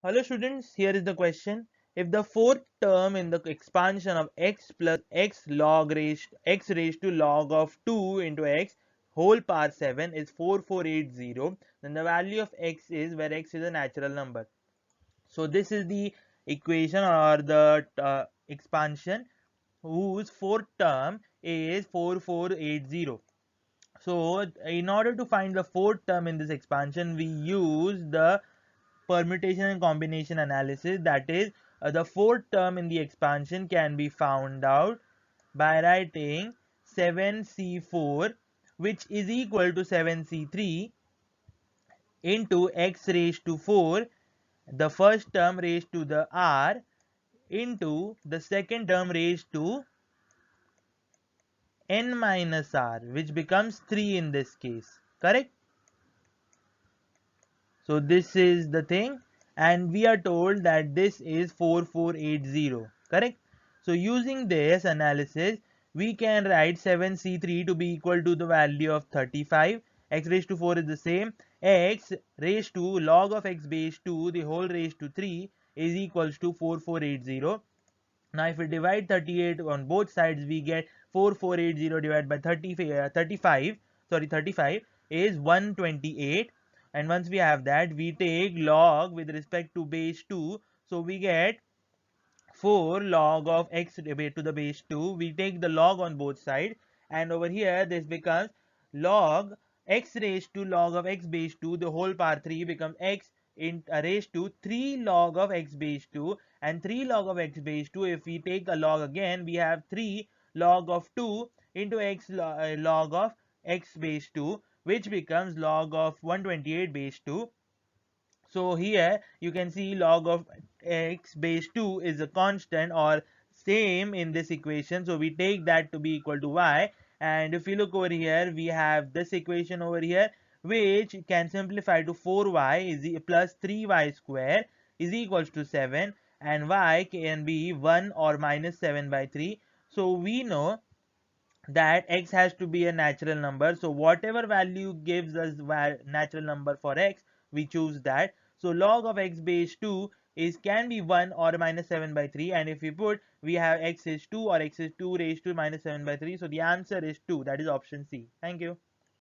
Hello students, here is the question. If the fourth term in the expansion of x plus x raised to log of 2 into x whole power 7 is 4480, then the value of x is where x is a natural number. So this is the equation or the expansion whose fourth term is 4480. So in order to find the fourth term in this expansion, we use the permutation and combination analysis. That is, the fourth term in the expansion can be found out by writing 7c4, which is equal to 7c3 into x raised to 4, the first term raised to the r, into the second term raised to n minus r, which becomes 3 in this case. Correct? So this is the thing, and we are told that this is 4480. Correct? So using this analysis, we can write 7c3 to be equal to the value of 35. X raised to 4 is the same. X raised to log of x base 2 the whole raised to 3 is equals to 4480. Now if we divide 38 on both sides, we get 4480 divided by 35 is 128. And once we have that, we take log with respect to base 2, so we get 4 log of x to the base 2. We take the log on both sides, and over here this becomes log x raised to log of x base 2 the whole power 3 becomes x in raised to 3 log of x base 2, and 3 log of x base 2, if we take a log again, we have 3 log of 2 into x log of x base 2, which becomes log of 128 base 2. So here you can see log of x base 2 is a constant or same in this equation. So we take that to be equal to y. And if you look over here, we have this equation over here, which can simplify to 4y is plus 3y square is equals to 7, and y can be 1 or minus 7 by 3. So we know that x has to be a natural number. So whatever value gives us natural number for x, we choose that. So log of x base 2 is can be 1 or minus 7 by 3, and if we put, we have x is 2 or x is 2 raised to minus 7 by 3. So the answer is 2, that is option C. Thank you.